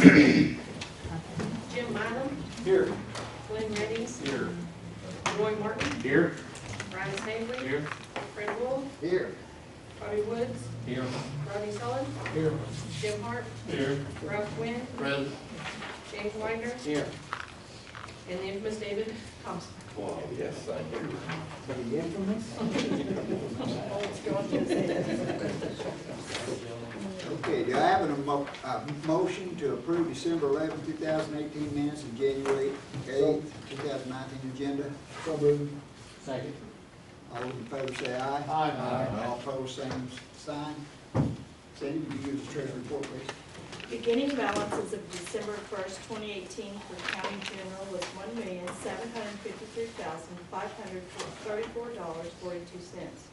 Jim Mylum, Here. Glenn Reddings, Here. Roy Martin, Here. Brian Stanley, Here. Fred Wool, Here. Bobby Woods, Here. Rodney Sullivan, Here. Jim Hart, Here. Ralph Quinn, Present. James Wagner, Here. and the infamous David Thompson. Wow, yes, thank you. The infamous? Oh, it's going to the Okay, do I have a motion to approve December 11, 2018 minutes and January 8, 2019 agenda? So moved. Second. All those in favor say aye. Aye. All opposed, same sign. Sandy, would you give us the treasury report, please? Beginning balances of December 1st, 2018 for county general was $1,753,534.42.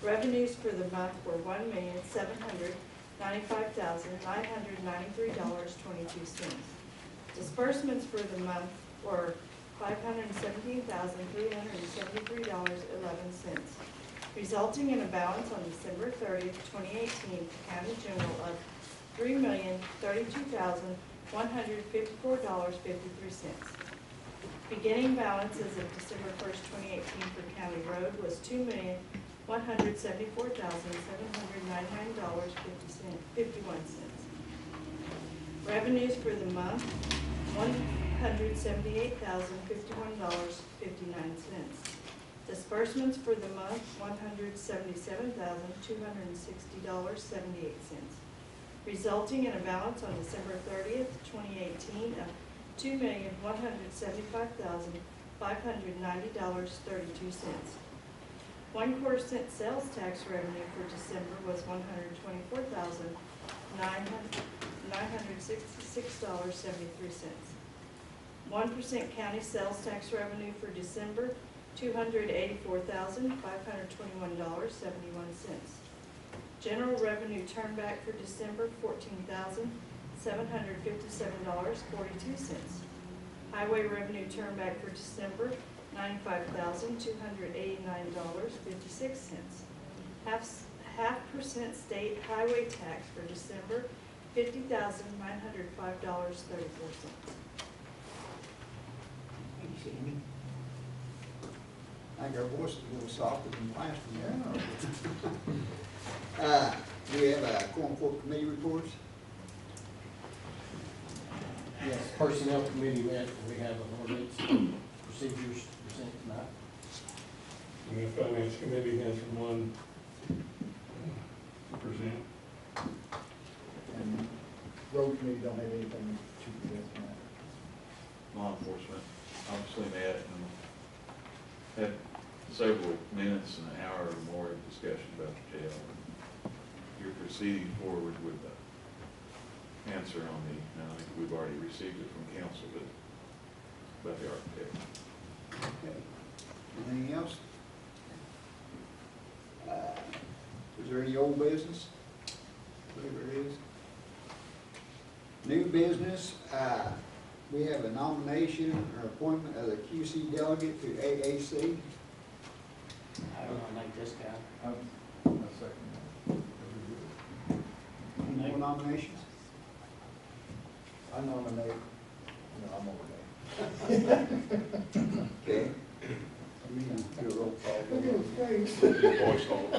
Revenues for the month were $1,795,993.22. Disbursements for the month were $517,373.11, resulting in a balance on December 30th, 2018 for county general of $3,032,154.53. Beginning balances of December 1st, 2018 for county road was $2,174,799.51. Revenues for the month, $178,051.59. Disbursements for the month, $177,260.78. Resulting in a balance on December 30th, 2018 of $2,175,590.32. 1/4 cent sales tax revenue for December was $124,966.73. 1% county sales tax revenue for December, $284,521.71. General revenue turnback for December, $14,757.42. Highway revenue turnback for December, $95,289.56. Half percent state highway tax for December, $50,905.34. Thank you, Sandy. I think our voice is a little softer than last one. Do we have a Quorum Court committee reports? Yes, Personnel Committee met, we have an ordinance procedures to present tonight. And the Finance Committee has one to present. And Road Committee don't have anything to present tonight. Law enforcement obviously met and had several minutes and an hour or more of discussion about the jail. You're proceeding forward with the answer on the, I think we've already received it from council, but about the architect. Okay. Anything else? Is there any old business? Whatever it is. New business, we have a nomination or appointment of the QC delegate to AAC. I nominate this guy. A second. Any more nominations? I nominate, no, I'm over there. Okay. We can do a roll call. Voice hold.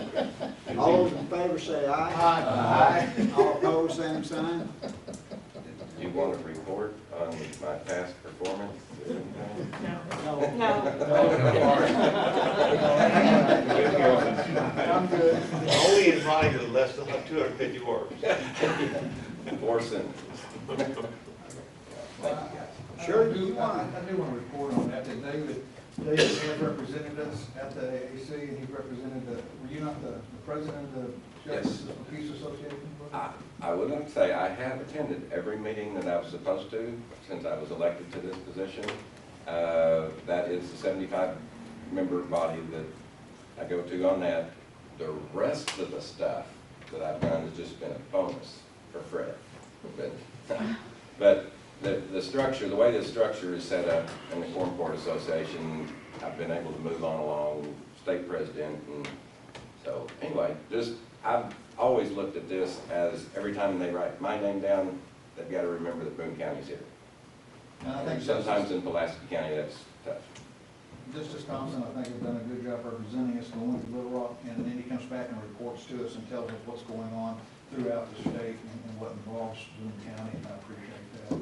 All those in favor say aye. Aye. All opposed, same sign. Do you want to report on my past performance? No. I'm good. Only in writing is less than 250 words. 4 sentences. Sure, do you want? I do want to report on that David has represented us at the AAC, and he represented were you not the president of the Justice of the Peace Association? I would like to say I have attended every meeting that I was supposed to since I was elected to this position. That is the 75-member body that I go to on that. The rest of the stuff that I've done has just been a bonus for Fred. But the structure, the way the structure is set up in the Quorum Court Association, I've been able to move on along, state president, and so anyway, I've always looked at this as every time they write my name down, they've got to remember that Boone County's here. And I think Sometimes in Pulaski County, that's tough. Justice Thompson, I think, has done a good job representing us going to Little Rock, and then he comes back and reports to us and tells us what's going on throughout the state and what involves Boone County, and I appreciate that.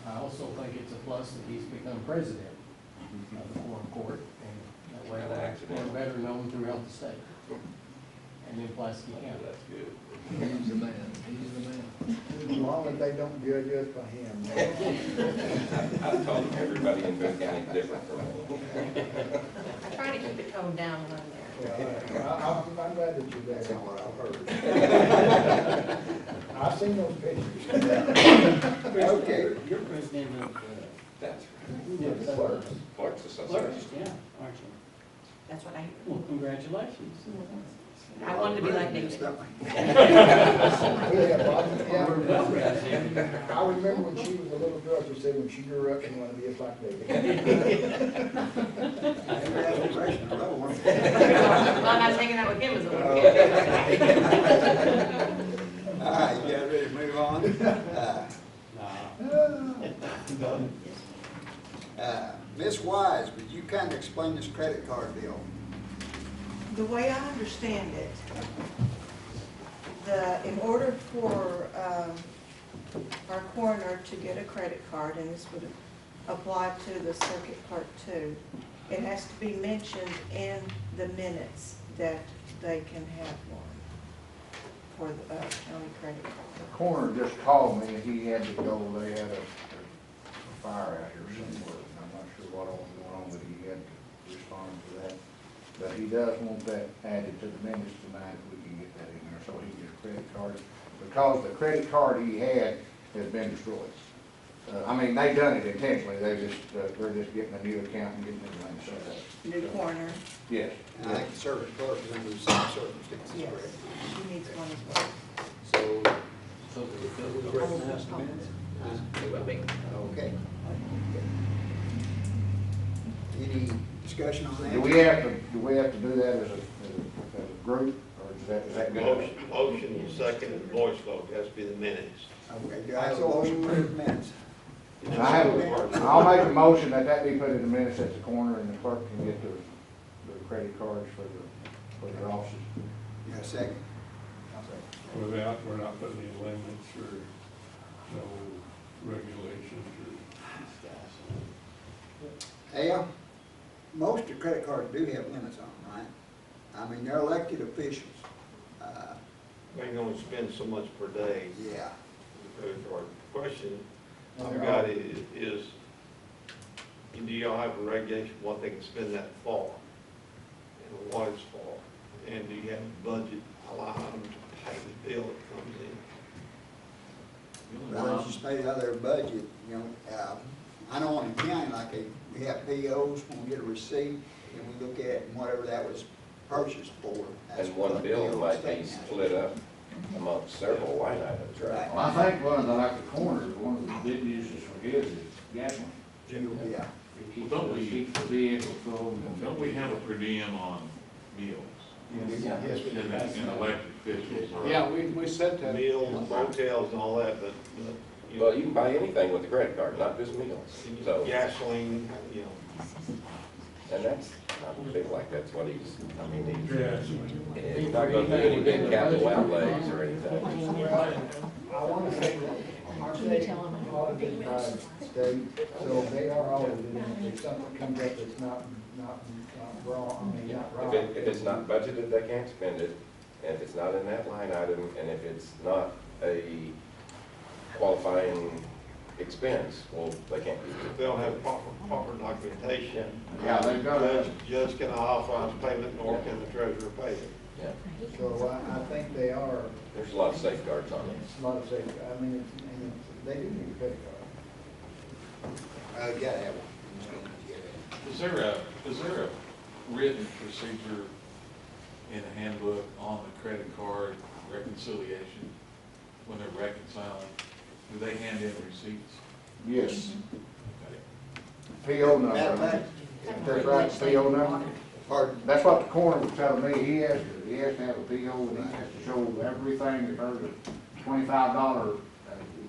I also think it's a plus that he's become president of the Quorum Court, and that way Not an accident. we're better known throughout the state. And in Pulaski County. That's good. He's the man, he's the man. As long as they don't judge us by him. I've told them everybody in Boone County is different from me. I try to keep the tone down when I'm there. I'm glad that you're there. That's what I've heard. I've seen those pictures. Okay. You're president of, That's yes, Clerks. Clerks Association. yeah, aren't you? That's what I hear. Well, congratulations. I wanted to be like David. Yeah, I remember when she was a little girl, she said when she grew up, she wanted to be just like David. Well, I was hanging out with him as a little kid. All right, you guys ready to move on? Ms. Wise, would you kind of explain this credit card deal? The way I understand it, in order for our coroner to get a credit card, and this would apply to the circuit clerk too, it has to be mentioned in the minutes that they can have one for the county credit card. The coroner just called me and he had to go, they had a fire out here somewhere. I'm not sure what all was going on, but he had to respond to that. But he does want that added to the minutes tonight, if we can get that in there, so he can get a credit card. Because the credit card he had has been destroyed. I mean, they done it intentionally, they're just getting a new account and getting everything set up. New coroner, Yes. And I think the circuit clerk is under the same circumstances, yes, correct? she needs one as well. So we recognize the minutes? Okay. Any discussion on that? Do we have to do that as a group, or is that good? Motion, second, and voice vote, has to be the minutes. Okay, do I have a motion for the minutes? I'll make a motion that be put in the minutes at the corner and the clerk can get the credit cards for their offices. You got a second? We're not putting any limits or no regulations or. Al, most of the credit cards do have limits on them, right? I mean, they're elected officials. They can only spend so much per day. Yeah. The credit card. Question I've got is, do y'all have a regulation what they can spend that for? And what it's for? And do you have a budget allow them to pay the bill that comes in? Well, as you stated out of their budget, you know, I know in the county, like we have POs, when we get a receipt, and we look at whatever that was purchased for. that's And what one the bill might be statement is. split up amongst several line items, right? I think one of the, like the corner, one of the big uses for his is gasoline. Yeah. It keeps Don't we- keeps the vehicle full. Don't we have a per diem on meals Yeah. Yes, we and do. elected officials? Yeah, we said that. Meals, motels and all that, but, you know, Well, you can buy anything with a credit card, not just meals. So, gasoline, you know. and that's, I feel like that's what he's, I mean, Yes. he's not gonna do any big capital outlays or anything. I want to say that our state audited by state, so they are audited, and if something comes up that's not wrong, I mean, not If right. it's not budgeted, they can't spend it, and if it's not in that line item, and if it's not a qualifying expense, well, they can't use If it. they don't have proper documentation. Yeah, they've got to. Judge cannot authorize payment, nor can the treasurer pay it. Yeah, So I think they are, there's a lot of safeguards on it. a lot of safety, I mean, they do need a credit card. You gotta have one. Is there a written procedure in a handbook on the credit card reconciliation when they're reconciling? Do they hand in receipts? Yes. Okay. PO number. That's right, PO number. Pardon? That's what the coroner was telling me, he has to have a PO and he has to show everything that there's a $25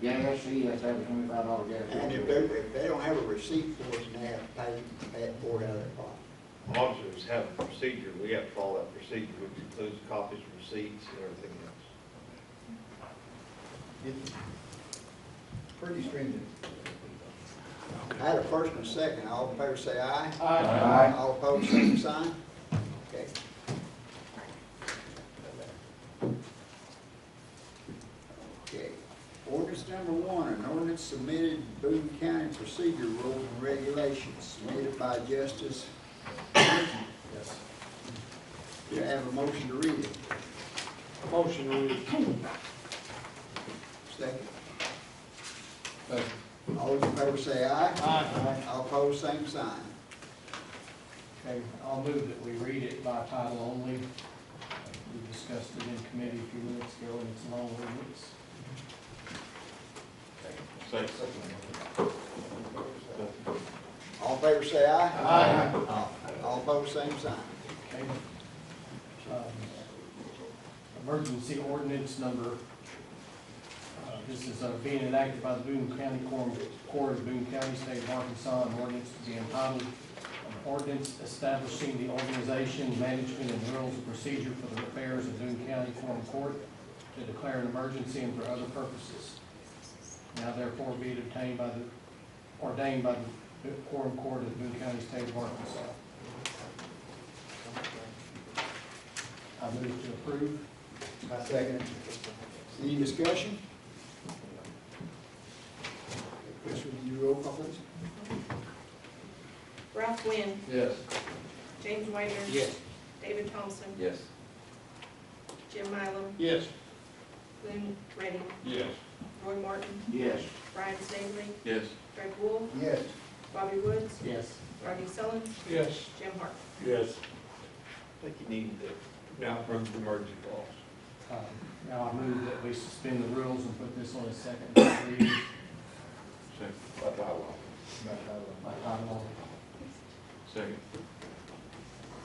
gas, he has to have a $25 gas. And if they don't have a receipt for us, and they have to pay that board out of their pocket. Officers have a procedure, we have to follow that procedure, which includes copies, receipts, and everything else. It's pretty stringent. I had a first and a second, all in favor say aye. Aye. All opposed, same sign. Okay. Okay. Ordinance number 1, an ordinance submitted Boone County Procedure Rules and Regulations, submitted by Justice. Yes. Do I have a motion to read it? Motion to read. Second. Second. All those in favor say aye. Aye. All opposed, same sign. Okay, I'll move that we read it by title only. We discussed it in committee a few minutes ago, and it's a long ordinance. All in favor say aye. Aye. All opposed, same sign. Okay. Emergency ordinance number, this is being enacted by the Boone County Quorum Court of Boone County, State of Arkansas, an ordinance to be entitled, an ordinance establishing the organization, management, and rules and procedure for the affairs of Boone County Quorum Court to declare an emergency and for other purposes. Now therefore be it ordained by the Quorum Court of Boone County, State of Arkansas. I move to approve. I second. Any discussion? Chris, would you roll call, please? Ralph Wynn, Yes. James Wagner. Yes. David Thompson. Yes. Jim Mylum, Yes. Glenn Redding, Yes. Roy Martin, Yes. Brian Stabely, Yes. Greg Wolf, Yes. Bobby Woods, Yes. Rodney Sullins, Yes. Jim Hart. Yes. I think you need to now run the emergency clause. Now I move that we suspend the rules and put this on a second reading Second. By title by title only. Second.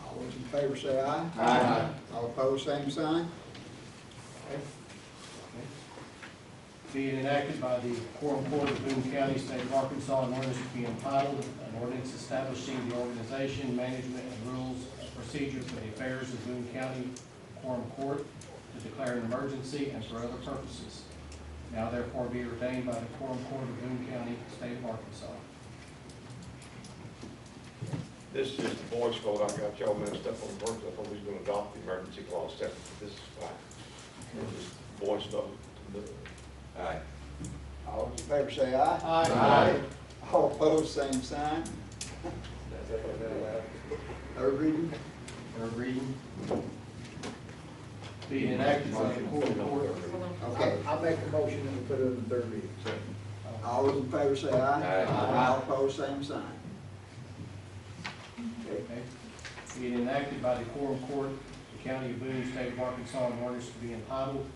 All those in favor say aye. Aye. All opposed, same sign. Being enacted by the Quorum Court of Boone County, State of Arkansas, an ordinance to be entitled, an ordinance establishing the organization, management, and rules and procedure for the affairs of Boone County Quorum Court to declare an emergency and for other purposes. Now therefore be ordained by the Quorum Court of Boone County, State of Arkansas. This is just the boys' fault, I got y'all messed up on purpose, I thought we was gonna adopt the emergency clause separate, this is fine. This is boys' vote. Aye. All those in favor say aye. Aye. All opposed, same sign. Third reading. Third reading. Being enacted by the Quorum Court. Okay. I'll make the motion and we put it in the third reading. All those in favor say aye. Aye. All opposed, same sign. Okay. Okay. Being enacted by the Quorum Court, the County of Boone, State of Arkansas, an ordinance to be entitled,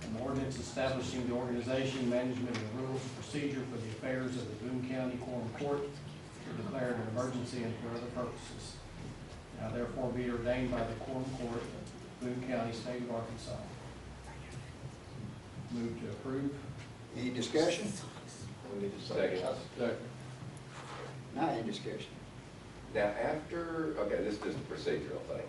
an ordinance establishing the organization, management, and rules and procedure for the affairs of the Boone County Quorum Court to declare an emergency and for other purposes. Now therefore be ordained by the Quorum Court of Boone County, State of Arkansas. Move to approve. Any discussion? We need to second. Not any discussion. Now, after, okay, this is just a procedural thing.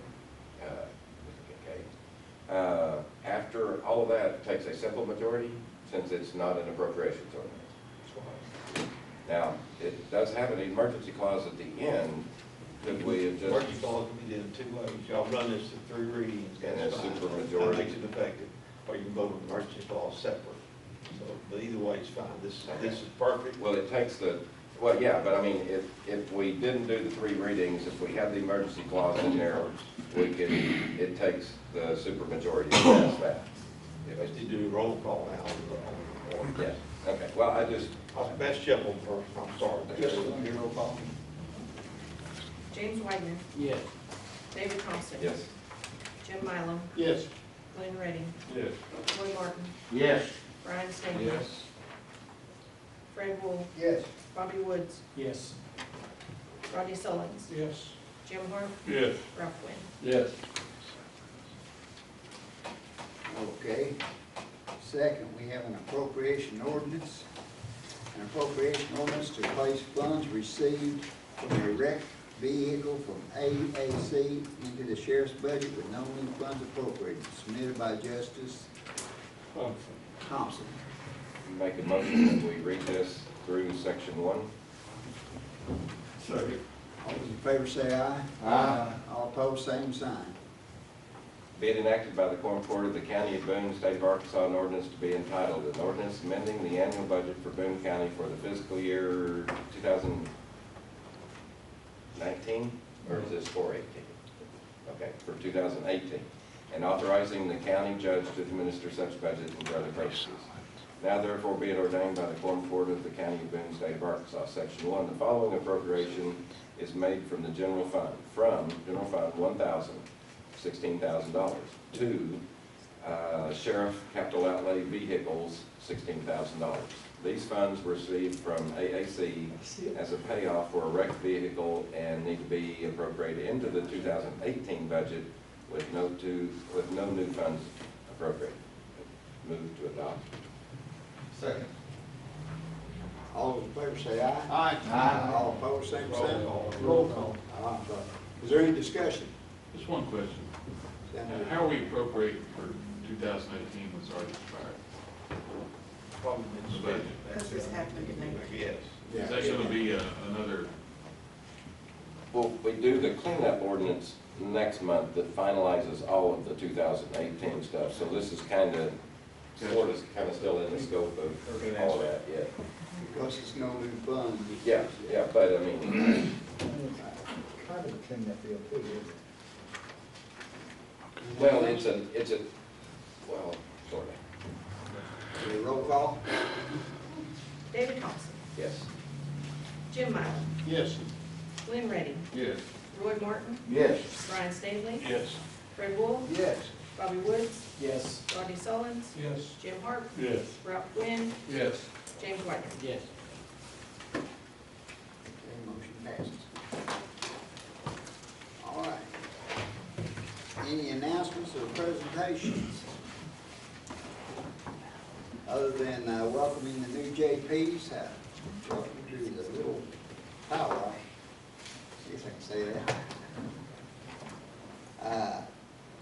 Okay. After all of that, it takes a simple majority, since it's not an appropriations ordinance. Now, it does have an emergency clause at the end. Could we have just? Emergency clause can be done two ways, y'all run this in 3 readings. And that's a fine. supermajority. That makes it effective, or you can vote on the emergency clause separate. So, but either way is fine, this is perfect. Well, it takes the, well, yeah, but I mean, if we didn't do the 3 readings, if we had the emergency clause in there, we could, it takes the supermajority to pass that. Let's do a roll call now. Yes, okay, well, I just, Best Shepherd first, I'm sorry. Just a roll call. James Wagner, Yes. David Thompson. yes. Jim Mylum, Yes. Glenn Redding, Yes. Roy Martin, Yes. Brian Stabely. Yes. Fred Wolf, Yes. Bobby Woods, Yes. Rodney Sullins, Yes. Jim Hart, Yes. Ralph Wynn. Yes. Okay. Second, we have an appropriation ordinance. An appropriation ordinance to place funds received from a wrecked vehicle from AAC into the sheriff's budget with no new funds appropriated, submitted by Justice Thompson. Make a motion that we read this through section 1. Second. All those in favor say aye. Aye. All opposed, same sign. Be it enacted by the Quorum Court of the County of Boone, State of Arkansas, an ordinance to be entitled, an ordinance amending the annual budget for Boone County for the fiscal year 2019, or is this for 18? Okay, for 2018, and authorizing the county judge to administer such budget and for other purposes. Now therefore be it ordained by the Quorum Court of the County of Boone, State of Arkansas, Section 1, the following appropriation is made from the general fund, $16,000 to sheriff capital outlay vehicles, $16,000. These funds were received from AAC as a payoff for a wrecked vehicle and need to be appropriated into the 2018 budget with no new funds appropriated. Move to adopt. Second. All those in favor say aye. Aye. All opposed, same sign. Roll call. Is there any discussion? Just one question. How are we appropriating for 2018 when it's already expired? Probably The budget. Because this happened in April. Yes. Is that gonna be another, Well, we do the cleanup ordinance next month that finalizes all of the 2018 stuff, so this is kind of still in the scope of all of that, yeah. Because it's no new fund. Yeah, but I mean, Kind of a cleanup deal too, isn't it? well, well, sort of, Okay, roll call? David Thompson, yes. Jim Mylan, Yes. Glenn Redding, Yes. Roy Morton, Yes. Brian Staley, Yes. Fred Wolf, Yes. Bobby Woods, Yes. Rodney Sullins, Yes. Jim Hart, Yes. Ralph Quinn, Yes. James Whitener. Yes. Okay, motion passes. All right. Any announcements or presentations? Other than welcoming the new JPs, welcome to the little power. See if I can say that.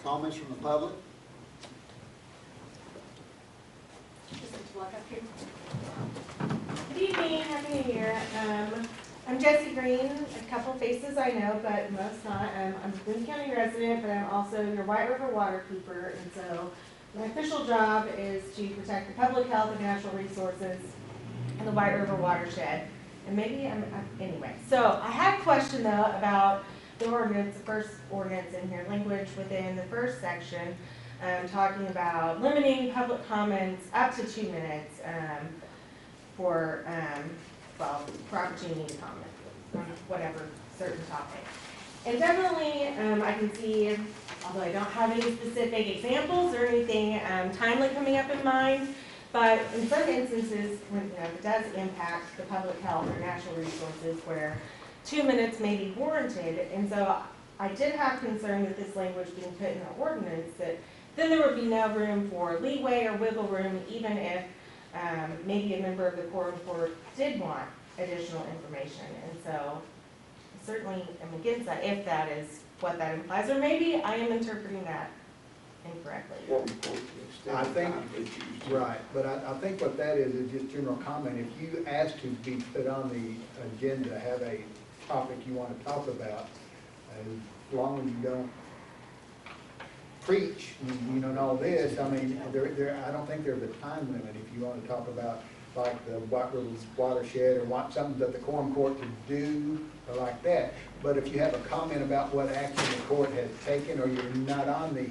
Comments from the public? Good evening, happy new year. I'm Jessie Green, a couple faces I know, but most not. I'm a Boone County resident, but I'm also your White River waterkeeper, and so my official job is to protect the public health and natural resources in the White River watershed. And maybe anyway. So I had a question though about the ordinance, the first ordinance in here, language within the first section, talking about limiting public comments up to 2 minutes for opportunity to comment on whatever certain topic. And definitely, I can see, although I don't have any specific examples or anything timely coming up in mind, but in some instances, when it does impact the public health or natural resources where 2 minutes may be warranted. And so I did have concern with this language being put in the ordinance that then there would be no room for leeway or wiggle room, even if maybe a member of the Quorum Court did want additional information. And so I certainly am against that if that is what that implies, or maybe I am interpreting that incorrectly. I think, right, but I think what that is just general comment. If you ask to be put on the agenda, have a topic you want to talk about, as long as you don't preach, you know, and all this, I mean, I don't think there's a time limit if you want to talk about like the White River watershed or want something that the Quorum Court could do or like that. But if you have a comment about what action the court has taken or you're not on the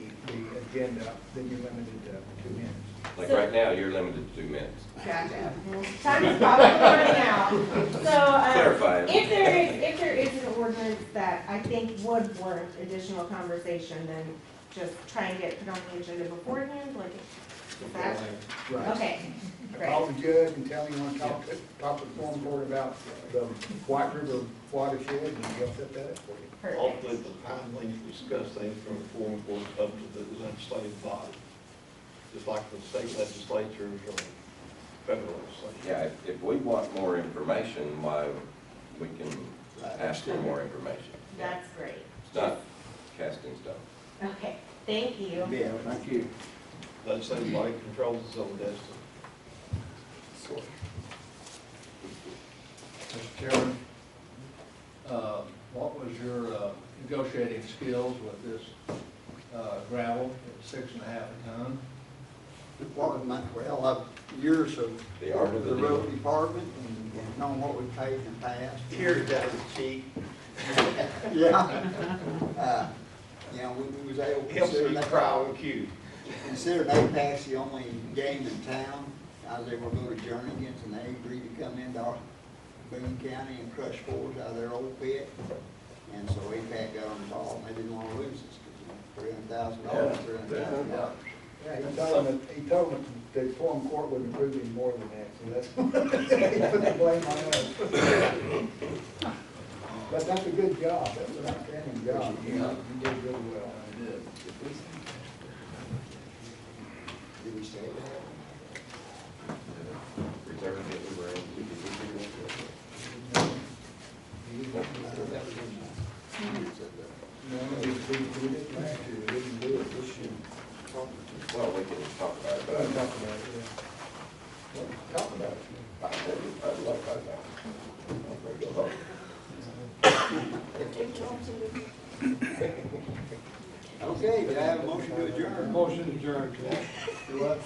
agenda, then you're limited to 2 minutes. Like right now, you're limited to 2 minutes. Gotcha. Time is probably running out. So, Clarify it. if there is an ordinance that I think would warrant additional conversation, then just try and get it put on the agenda beforehand, like, is that? Right. Okay, Call great. the judge and tell him you want to talk to the Quorum Court about the White River watershed, and he'll set that up for you. Ultimately, Perfect. the time when you discuss things from the Quorum Court up to the legislative body. just like the state legislatures or federal legislatures. Yeah, if we want more information, why, we can ask for more information. That's great. It's not casting stone. Okay, thank you. Yeah, thank you. Legislative body controls its own destiny. Mr. Chairman, what was your negotiating skills with this gravel at 6.5 a ton? What was my, well, years of The art of the the road deal. department and knowing what we paid in the past. Tears out of the cheek. Yeah. You know, we was able to Helps consider me that. cry on cue. Considering APAC's the only game in town, I was able to go to Jernigan's and they agreed to come into our Boone County and crush fours out of their old pit. And so APAC got involved and they didn't want to lose us because $300,000, $300,000. Yeah, he told them that the Quorum Court wouldn't approve any more than that, so that's, he put the blame on us. But that's a good job, that's an outstanding job, you did really well. I did. Did we say that? Reserve it, we were able to do No, we didn't last year, we didn't do it this year. well, we can talk about it, but Talk about it, yeah. Well, talk about it. I'd like that. Okay, did I have a motion to adjourn? Motion adjourned. Do what?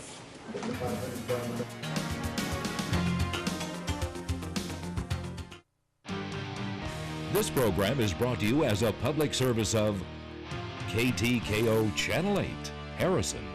This program is brought to you as a public service of KTKO Channel 8, Harrison.